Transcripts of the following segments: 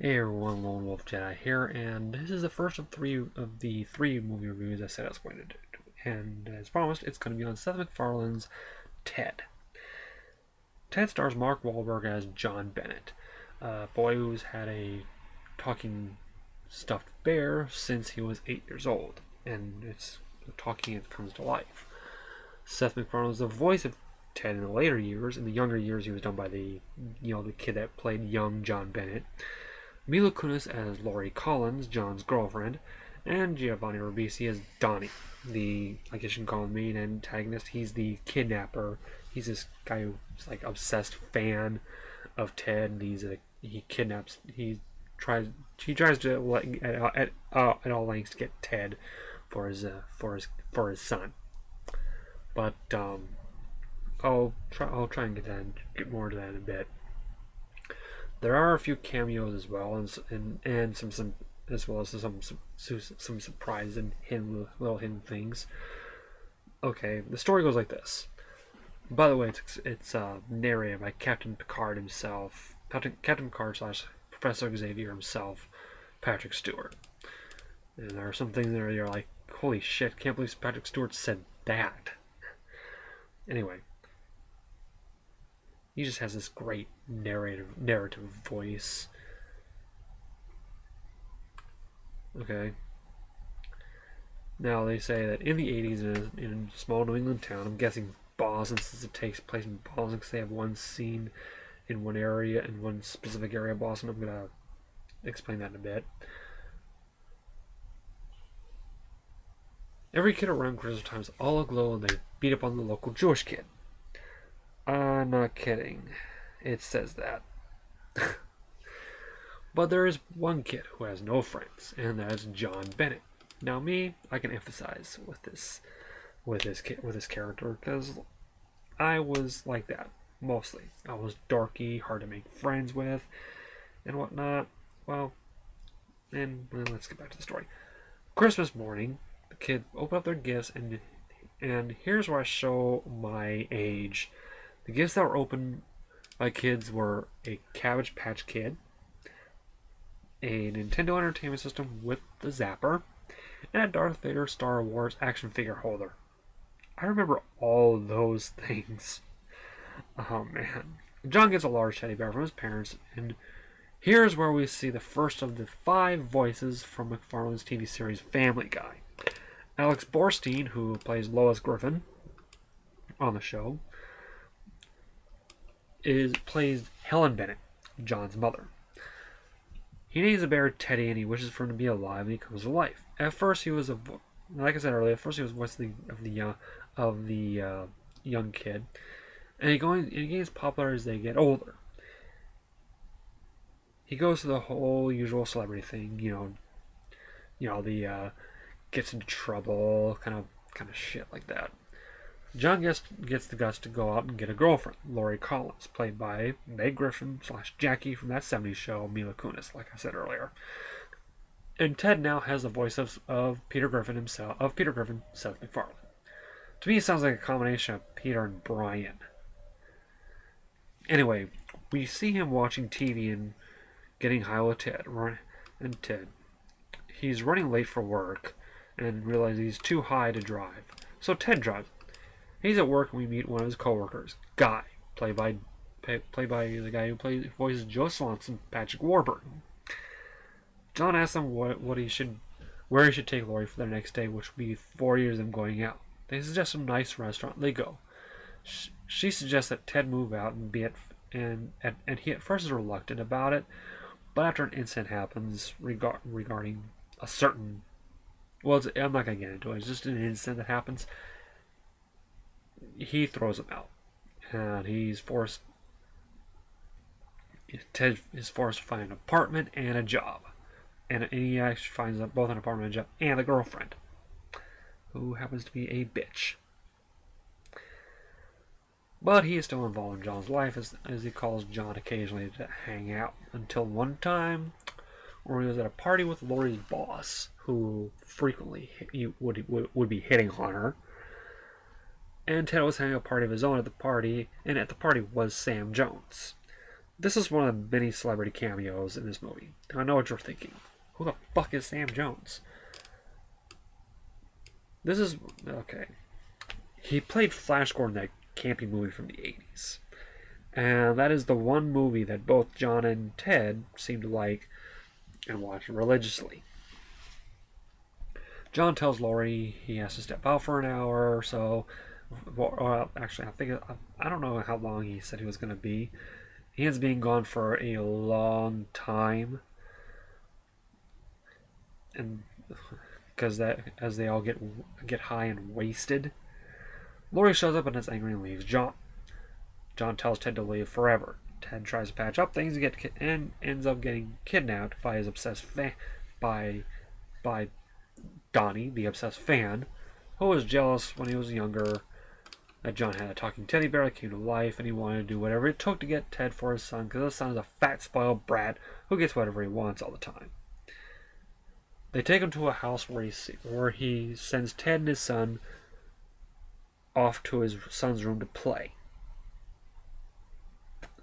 Hey everyone, Lone Wolf Jedi here, and this is the first of the three movie reviews I said I was going to do. And as promised, it's going to be on Seth MacFarlane's Ted. Ted stars Mark Wahlberg as John Bennett, a boy who's had a talking stuffed bear since he was 8 years old, and it's talking and comes to life. Seth MacFarlane is the voice of Ted in the later years. In the younger years, he was done by the kid that played young John Bennett. Mila Kunis as Laurie Collins, John's girlfriend, and Giovanni Ribisi as Donnie, the, I guess you can call him, main antagonist. He's the kidnapper. He's this guy who's like obsessed fan of Ted, and he kidnaps. He tries to at all lengths to get Ted for his son. But I'll try and get more to that in a bit. There are a few cameos as well, and some as well as some surprise and little hidden things. Okay, the story goes like this. By the way, it's narrated by Captain Picard himself, Captain Picard / Professor Xavier himself, Patrick Stewart. And there are some things there you're like, holy shit, can't believe Patrick Stewart said that. Anyway. He just has this great narrative voice. Okay. Now they say that in the 80s in a small New England town, I'm guessing Boston since it takes place in Boston because they have one scene in one area, in one specific area of Boston. I'm going to explain that in a bit. Every kid around Christmas time is all aglow and they beat up on the local Jewish kid. I'm not kidding. It says that. But there is one kid who has no friends, and that's John Bennett. Now me, I can emphasize with this character because I was like that mostly. I was dorky, hard to make friends with, and whatnot. Well, and let's get back to the story. Christmas morning, the kids open up their gifts, and here's where I show my age. The gifts that were opened by kids were a Cabbage Patch Kid, a Nintendo Entertainment System with the Zapper, and a Darth Vader Star Wars action figure holder. I remember all those things. Oh man. John gets a large teddy bear from his parents, and here's where we see the first of the 5 voices from MacFarlane's TV series Family Guy. Alex Borstein, who plays Lois Griffin on the show, plays Helen Bennett, John's mother. He names the bear Teddy, and he wishes for him to be alive, and he comes to life. At first, he was like I said earlier. At first, he was voice of the young kid, and he gets popular as they get older. He goes to the whole usual celebrity thing, the gets into trouble, kind of shit like that. John gets the guts to go out and get a girlfriend, Laurie Collins, played by Meg Griffin / Jackie from that 70s show, Mila Kunis, like I said earlier. And Ted now has the voice of Peter Griffin himself, Seth MacFarlane. To me, it sounds like a combination of Peter and Brian. Anyway, we see him watching TV and getting high with Ted. He's running late for work and realizes he's too high to drive. So Ted drives. He's at work and we meet one of his coworkers, Guy, played by the guy who voices Joe Swanson, Patrick Warburton. John asks him where he should take Laurie for their next day, which will be 4 years of them going out. They suggest a nice restaurant. They go. She suggests that Ted move out and he at first is reluctant about it, but after an incident happens regarding a certain, I'm not gonna get into it. It's just an incident that happens. He throws him out, and Ted is forced to find an apartment and a job, and he actually finds both an apartment and a job and a girlfriend, who happens to be a bitch. But he is still involved in John's life as he calls John occasionally to hang out, until one time where he was at a party with Laurie's boss, who frequently would be hitting on her. And Ted was having a party of his own at the party, and at the party was Sam Jones. This is one of the many celebrity cameos in this movie. I know what you're thinking. Who the fuck is Sam Jones? This is... okay. He played Flash Gordon in that campy movie from the 80s. And that is the one movie that both John and Ted seem to like and watch religiously. John tells Laurie he has to step out for an hour or so. Well, actually, I don't know how long he said he was going to be. He ends up being gone for a long time, and because as they all get high and wasted, Laurie shows up and is angry and leaves John. John tells Ted to leave forever. Ted tries to patch up things and ends up getting kidnapped by his obsessed by Donnie, the obsessed fan, who was jealous when he was younger that John had a talking teddy bear that came to life, and he wanted to do whatever it took to get Ted for his son, because his son is a fat, spoiled brat who gets whatever he wants all the time. They take him to a house where he sends Ted and his son off to his son's room to play.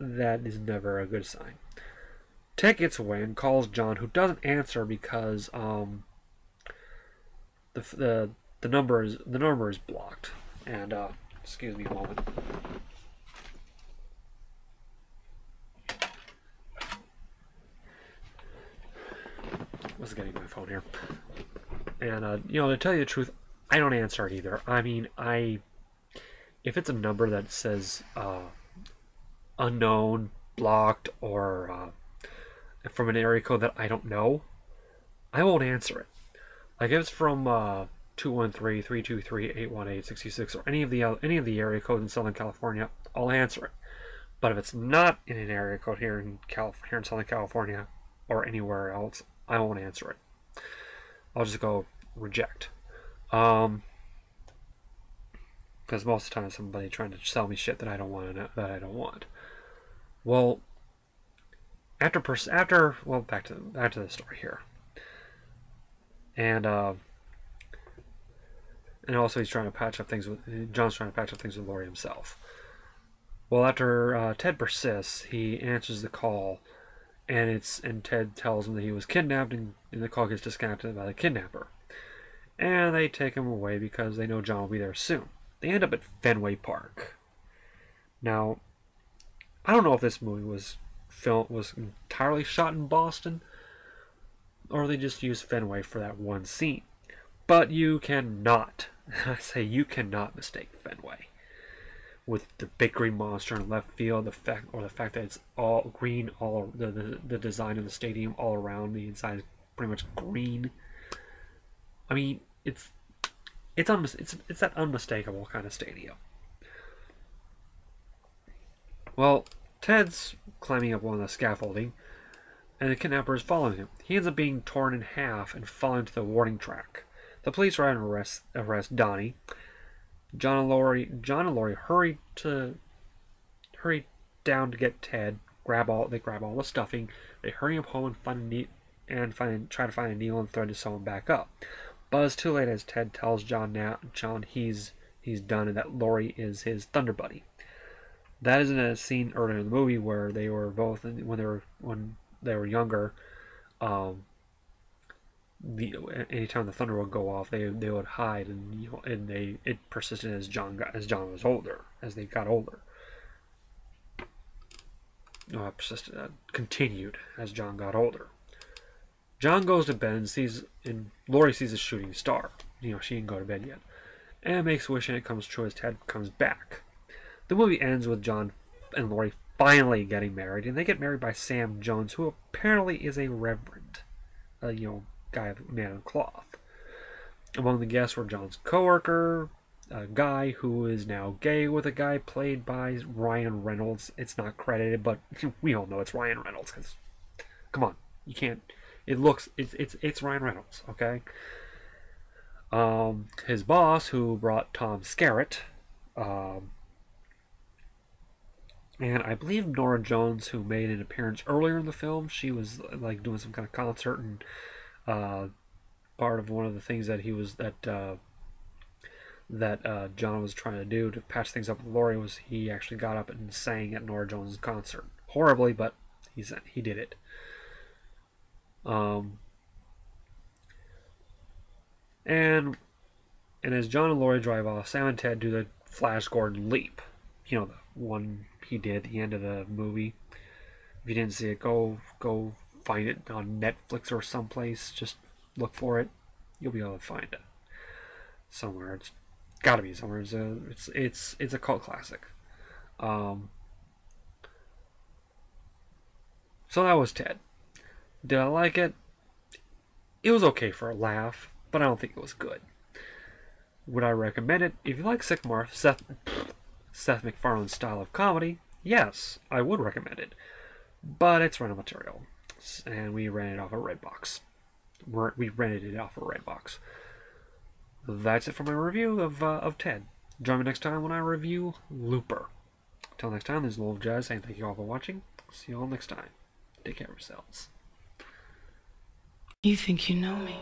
That is never a good sign. Ted gets away and calls John, who doesn't answer because the number is blocked. And excuse me a moment. Was getting my phone here. And to tell you the truth, I don't answer it either. I mean, if it's a number that says unknown, blocked, or from an area code that I don't know, I won't answer it. Like if it's from 213-323-818-66 or any of the area codes in Southern California, I'll answer it. But if it's not in an area code here in Southern California or anywhere else, I won't answer it. I'll just go reject. Because most of the time it's somebody trying to sell me shit that I don't want. Well, back to the story here. And also John's trying to patch up things with Laurie himself. Well, after Ted persists, he answers the call, and Ted tells him that he was kidnapped, and the call gets disconnected by the kidnapper. And they take him away because they know John will be there soon. They end up at Fenway Park. Now, I don't know if this movie was entirely shot in Boston, or they just used Fenway for that one scene. But you cannot, I say you cannot mistake Fenway. With the big green monster in left field, the fact that it's all green, all the design of the stadium all around the inside is pretty much green. I mean, it's that unmistakable kind of stadium. Well, Ted's climbing up one of the scaffolding, and the kidnapper is following him. He ends up being torn in half and falling to the warning track. The police arrive and arrest Donnie. John and Laurie hurry down to get Ted. They grab all the stuffing. They hurry him home and try to find a needle and thread to sew him back up. But it's too late, as Ted tells John he's done and that Laurie is his Thunder Buddy. That is in a scene earlier in the movie where they were both when they were younger. Anytime the thunder would go off, they would hide, and it persisted as John was older, as they got older. Continued as John got older. John goes to bed and Laurie sees a shooting star. She didn't go to bed yet, and makes a wish, and it comes true as Ted comes back. The movie ends with John and Laurie finally getting married, and they get married by Sam Jones, who apparently is a reverend, guy man in cloth. Among the guests were John's co-worker, a guy who is now gay with a guy played by Ryan Reynolds. It's not credited, but we all know it's Ryan Reynolds, because come on, you can't. It's Ryan Reynolds, okay? His boss, who brought Tom Skerritt, and I believe Nora Jones, who made an appearance earlier in the film. She was like doing some kind of concert, and part of one of the things that John was trying to do to patch things up with Laurie was he actually got up and sang at Nora Jones' concert. horribly, but he did it. And as John and Laurie drive off, Sam and Ted do the Flash Gordon leap. You know, the one he did at the end of the movie. If you didn't see it, go find it on Netflix or someplace. Just look for it. You'll be able to find it somewhere. It's got to be somewhere. It's a cult classic. So that was Ted. Did I like it? It was okay for a laugh, but I don't think it was good. Would I recommend it? If you like Seth MacFarlane's style of comedy, yes, I would recommend it. But it's rental material, and we rented it off of Redbox. We rented it off of Redbox. That's it for my review of Ted. Join me next time when I review Looper. Until next time, this is LWJ saying thank you all for watching. See you all next time. Take care of yourselves. You think you know me?